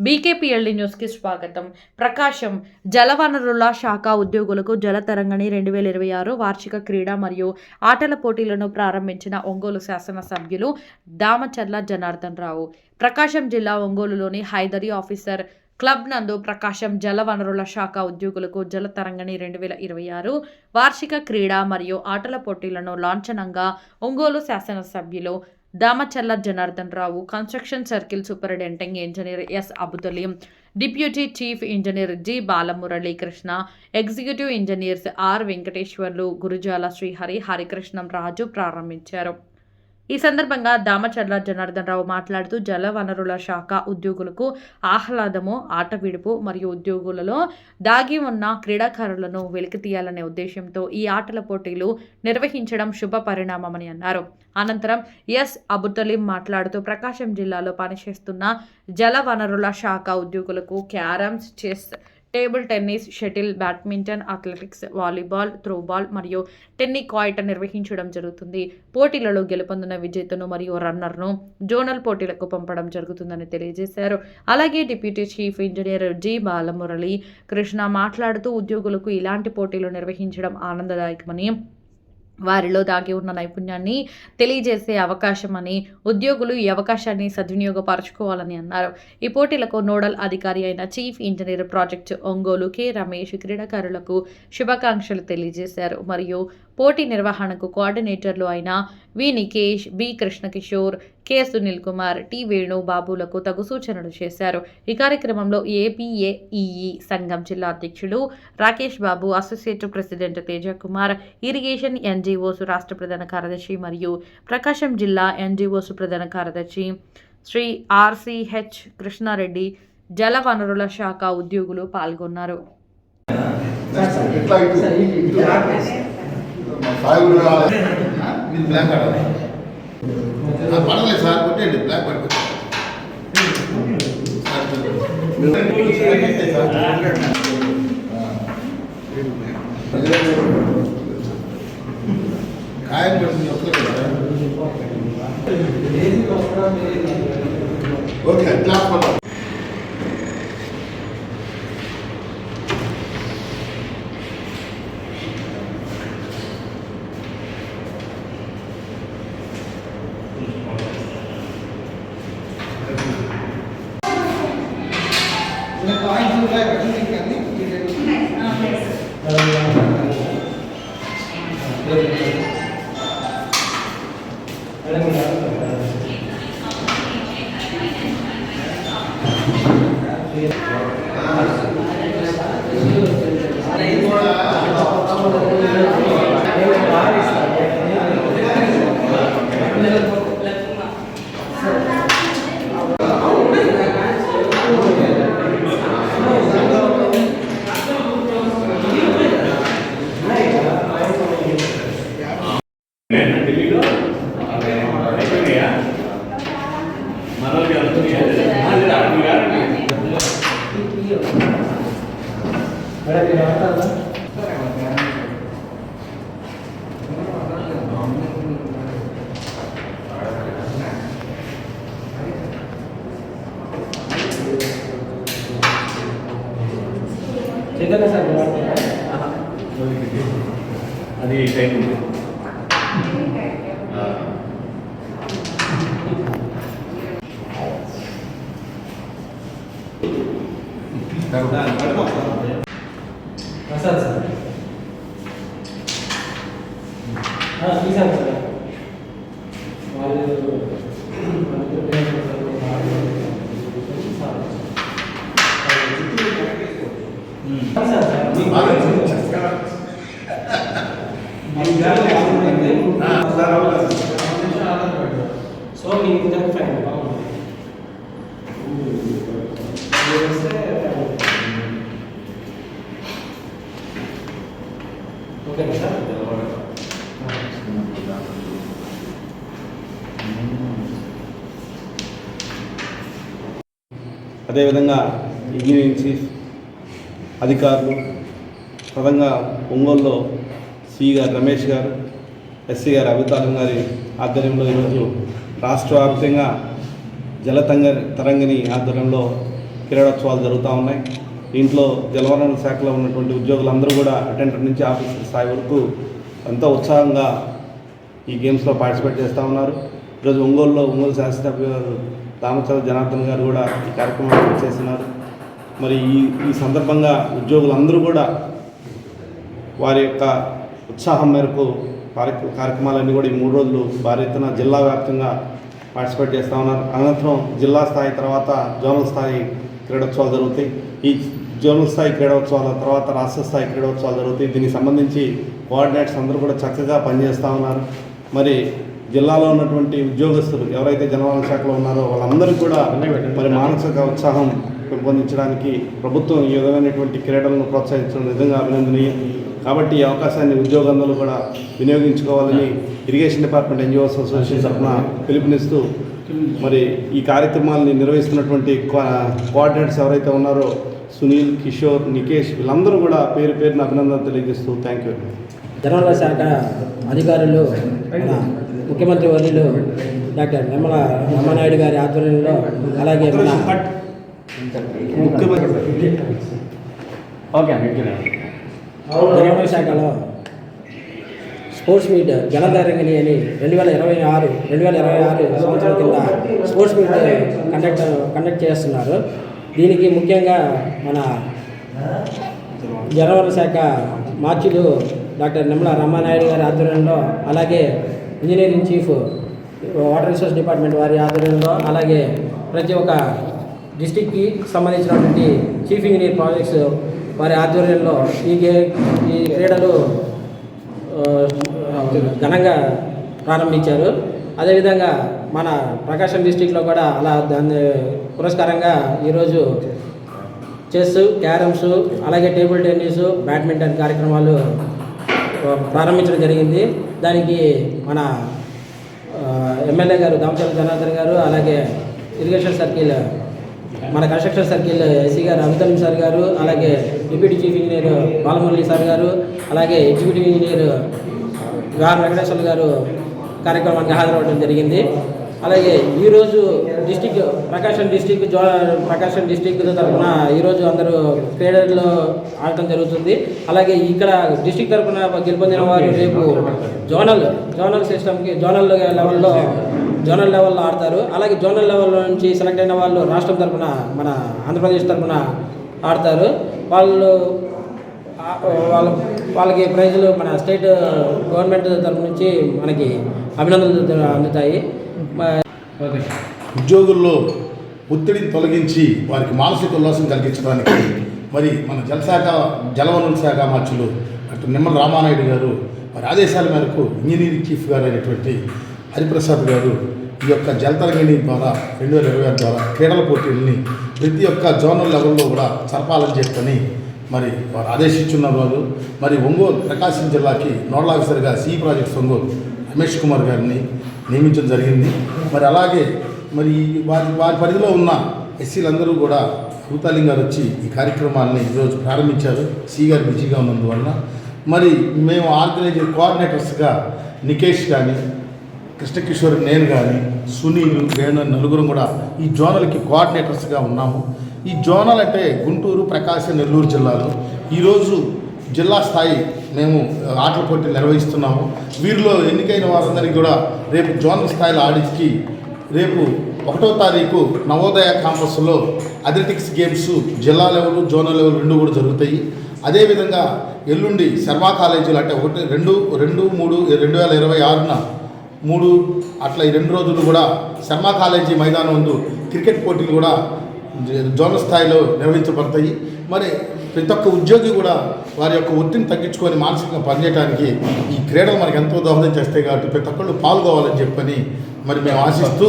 బీకేపీఎల్డీ న్యూస్కి స్వాగతం. ప్రకాశం జలవనరుల శాఖ ఉద్యోగులకు జలతరంగిణి 2026 వార్షిక క్రీడా మరియు ఆటల పోటీలను ప్రారంభించిన ఒంగోలు శాసనసభ్యులు దామచర్ల జనార్దన్ రావు. ప్రకాశం జిల్లా ఒంగోలులోని హైదరీ ఆఫీసర్ క్లబ్ నందు ప్రకాశం జలవనరుల శాఖ ఉద్యోగులకు జలతరంగిణి 2026 వార్షిక క్రీడా మరియు ఆటల పోటీలను లాంఛనంగా ఒంగోలు శాసనసభ్యులు Damacharla Janardhan Rao, construction circle superintending engineer S Abutaleem, deputy chief engineer G Balamuralikrishna, executive engineers R Venkateswarlu, Gurujala Srihari, Harikrishnam Raju ప్రారంభించారు. ఈ సందర్భంగా దామచర్ల జనార్దన్ రావు మాట్లాడుతూ జల వనరుల శాఖ ఉద్యోగులకు ఆహ్లాదము, ఆట విడుపు మరియు ఉద్యోగులలో దాగి ఉన్న క్రీడాకారులను వెలికితీయాలనే ఉద్దేశంతో ఈ ఆటల పోటీలు నిర్వహించడం శుభ పరిణామమని అన్నారు. అనంతరం ఎస్ అబుతలీం మాట్లాడుతూ ప్రకాశం జిల్లాలో పనిచేస్తున్న జల వనరుల శాఖ ఉద్యోగులకు carroms, chess, table tennis, shuttle, badminton, athletics, volleyball, throwball మరియు టెన్నికాయిట్ నిర్వహించడం జరుగుతుంది. పోటీలలో గెలుపొందిన విజేతను మరియు రన్నర్ను జోనల్ పోటీలకు పంపడం జరుగుతుందని తెలియజేశారు. అలాగే deputy chief engineer G Balamurali Krishna మాట్లాడుతూ ఉద్యోగులకు ఇలాంటి పోటీలు నిర్వహించడం ఆనందదాయకమని, వారిలో దాగి ఉన్న నైపుణ్యాన్ని తెలియజేసే అవకాశమని, ఉద్యోగులు ఈ అవకాశాన్ని సద్వినియోగపరచుకోవాలని అన్నారు. ఈ పోటీలకు నోడల్ అధికారి అయిన chief engineer project Ongole K Ramesh క్రీడాకారులకు శుభాకాంక్షలు తెలియజేశారు. మరియు పోటీ నిర్వహణకు కోఆర్డినేటర్లు అయిన V Nikesh, B Krishnakishore, K Sunil Kumar, T Venu బాబులకు తగు సూచనలు చేశారు. ఈ కార్యక్రమంలో ఏపీఏఈఈ సంఘం జిల్లా అధ్యక్షుడు Rakesh Babu, associate president Teja Kumar, irrigation NGOs రాష్ట్ర ప్రధాన కార్యదర్శి మరియు ప్రకాశం జిల్లా ఎన్జీఓస్ ప్రధాన కార్యదర్శి శ్రీ ఆర్సిహెచ్ కృష్ణారెడ్డి, జల వనరుల శాఖ ఉద్యోగులు పాల్గొన్నారు. పడలేదు సార్, కొట్టండి బ్లాక్ పడుతుంది. కాయం పడుతుంది ఓకే క్లాస్ పడ అది టైం ఉంది. సో మీకు ఫైన్ ఓకే సార్. అదేవిధంగా ఇంజనీరింగ్ చీఫ్ అధికారులు, ప్రధానంగా ఒంగోలులో సి గారు రమేష్ గారు, ఎస్సీ గారు అబుతలీం గారి ఆధ్వర్యంలో ఈరోజు రాష్ట్ర వ్యాప్తంగా తరంగిణి ఆధ్వర్యంలో క్రీడోత్సవాలు జరుగుతూ ఉన్నాయి. దీంట్లో జలవనరుల శాఖలో ఉన్నటువంటి ఉద్యోగులందరూ కూడా అటెండర్ నుంచి ఆఫీసర్ స్థాయి వరకు ఎంతో ఉత్సాహంగా ఈ గేమ్స్లో పార్టిసిపేట్ చేస్తూ ఉన్నారు. ఈరోజు ఒంగోలు శాసనసభ్యులు రామచంద్ర జనార్దన్ గారు కూడా ఈ కార్యక్రమాన్ని చేస్తున్నారు. మరి ఈ సందర్భంగా ఉద్యోగులందరూ కూడా వారి యొక్క ఉత్సాహం మేరకు కార్యక్రమాలన్నీ కూడా ఈ 3 రోజులు భారీ ఎత్తున జిల్లా వ్యాప్తంగా పార్టిసిపేట్ చేస్తూ ఉన్నారు. అనంతరం జిల్లా స్థాయి తర్వాత జోనల్ స్థాయి క్రీడోత్సవాలు జరుగుతాయి. ఈ జోనల్ స్థాయి క్రీడోత్సవాల తర్వాత రాష్ట్ర స్థాయి క్రీడోత్సవాలు జరుగుతాయి. దీనికి సంబంధించి కోఆర్డినేటర్స్ అందరూ కూడా చక్కగా పనిచేస్తూ ఉన్నారు. మరి జిల్లాలో ఉన్నటువంటి ఉద్యోగస్తులు ఎవరైతే జలవనరుల శాఖలో ఉన్నారో వాళ్ళందరికీ కూడా మరి మానసిక ఉత్సాహం పెంపొందించడానికి ప్రభుత్వం ఈ విధమైనటువంటి క్రీడలను ప్రోత్సహించడం నిజంగా అభినందనీయం. కాబట్టి ఈ అవకాశాన్ని ఉద్యోగందరూ కూడా వినియోగించుకోవాలని ఇరిగేషన్ డిపార్ట్మెంట్ ఎన్జిఓస్ అసోసియేషన్ తరఫున పిలుపునిస్తూ మరి ఈ కార్యక్రమాలని నిర్వహిస్తున్నటువంటి కోఆర్డినేటర్స్ ఎవరైతే ఉన్నారో సునీల్, కిషోర్, నికేష్ వీళ్ళందరూ కూడా పేరున అభినందనలు తెలియజేస్తూ థ్యాంక్ యూ. జలవనరుల శాఖ అధికారులు మన ముఖ్యమంత్రి వర్యులు డాక్టర్ నిమ్మల రామానాయుడు గారి ఆధ్వర్యంలో అలాగే మన జలవనరుల శాఖలో స్పోర్ట్స్ మీట్ జలతరంగిణి అని 2026 సంవత్సరం కింద స్పోర్ట్స్ మీట్ కండక్ట్ చేస్తున్నారు. దీనికి ముఖ్యంగా మన జలవనరుల శాఖ మార్చులు డాక్టర్ నిమ్మల రామానాయుడు గారి ఆధ్వర్యంలో అలాగే engineering chief water resource department వారి ఆధ్వర్యంలో అలాగే ప్రతి ఒక్క డిస్టిక్కి సంబంధించినటువంటి చీఫ్ ఇంజనీర్ ప్రాజెక్ట్స్ వారి ఆధ్వర్యంలో ఈ క్రీడలు ఘనంగా ప్రారంభించారు. అదేవిధంగా మన ప్రకాశం డిస్టిక్లో కూడా అలా దాన్ని పురస్కారంగా ఈరోజు చెస్, క్యారమ్స్ అలాగే టేబుల్ టెన్నిస్, బ్యాడ్మింటన్ కార్యక్రమాలు ప్రారంభించడం జరిగింది. దానికి మన ఎమ్మెల్యే గారు దామచర్ల జనార్దన్ గారు అలాగే ఇరిగేషన్ సర్కిల్ మన కన్స్ట్రక్షన్ సర్కిల్ ఎస్సీ గారు అమితాబ్ సార్ గారు అలాగే deputy chief engineer Balamurali sir గారు అలాగే ఎగ్జిక్యూటివ్ ఇంజనీర్ గారు వెంకటేశ్వర గారు కార్యక్రమానికి హాజరవ్వడం జరిగింది. అలాగే ఈరోజు ప్రకాశం డిస్టిక్ తరఫున ఈరోజు అందరూ క్రీడల్లో ఆడటం జరుగుతుంది. అలాగే ఇక్కడ డిస్టిక్ తరఫున గెలుపొందిన వారు రేపు జోనల్ సిస్టమ్కి జోనల్ లెవెల్లో ఆడతారు. అలాగే జోనల్ లెవెల్లో నుంచి సెలెక్ట్ అయిన వాళ్ళు రాష్ట్రం తరఫున మన ఆంధ్రప్రదేశ్ తరఫున ఆడతారు. వాళ్ళకి ప్రైజులు మన స్టేట్ గవర్నమెంట్ తరఫు నుంచి మనకి అభినందనలు అందుతాయి. ఉద్యోగుల్లో ఒత్తిడిని తొలగించి వారికి మానసిక ఉల్లాసం కలిగించడానికి మరి మన జలవనరుల శాఖ మార్చులు డాక్టర్ నిమ్మల రామానాయుడు గారు వారి ఆదేశాల మేరకు ఇంజనీరింగ్ చీఫ్ గారు అయినటువంటి హరిప్రసాద్ గారు ఈ యొక్క జలతరంగిణి ద్వారా 2026 ద్వారా క్రీడల పోటీలని ప్రతి ఒక్క జోనల్ లెవెల్లో కూడా జరపాలని చెప్పని మరి వారు ఆదేశించున్నారు. వారు మరి ఒంగోలు ప్రకాశం జిల్లాకి నోడల్ ఆఫీసర్గా సిఈ ప్రాజెక్ట్స్ ఒంగోలు రమేష్ కుమార్ గారిని నియమించడం జరిగింది. మరి అలాగే మరి వారి పరిధిలో ఉన్న ఎస్సీలందరూ కూడా భూతాలింగ్ గారు వచ్చి ఈ కార్యక్రమాలని ఈరోజు ప్రారంభించారు. సి గారు బిజీగా ఉన్నందువలన మరి మేము కోఆర్డినేటర్స్గా నికేష్ కానీ, కృష్ణకిషోర్, నేను కానీ, సునీల్, వేణు నలుగురు కూడా ఈ జోనల్కి కోఆర్డినేటర్స్గా ఉన్నాము. ఈ జోనల్ అంటే గుంటూరు, ప్రకాశం, నెల్లూరు జిల్లాలో ఈరోజు జిల్లా స్థాయి మేము ఆటల పోటీలు నిర్వహిస్తున్నాము. వీరిలో ఎన్నికైన వారందరికీ కూడా రేపు జోనల్ స్థాయిలో ఆడికి రేపు 1వ తారీఖు నవోదయ క్యాంపస్లో అథ్లెటిక్స్ గేమ్స్ జిల్లా లెవెల్, జోనల్ లెవెల్ 2 కూడా జరుగుతాయి. అదేవిధంగా ఎల్లుండి శర్మా కాలేజీలు అంటే 1, 2, 3 2026న 3 అట్లా ఈ 2 రోజులు కూడా శర్మా కాలేజీ మైదానం ముందు క్రికెట్ పోటీలు కూడా జోనల్ స్థాయిలో నిర్వహించబడతాయి. మరి ప్రతి ఒక్క ఉద్యోగి కూడా వారి యొక్క ఒత్తిడిని తగ్గించుకొని మానసికంగా పనిచేయడానికి ఈ క్రీడలు మనకు ఎంతో దోహదం చేస్తాయి. కాబట్టి ప్రతి ఒక్కళ్ళు పాల్గొవాలని చెప్పని మరి మేము ఆశిస్తూ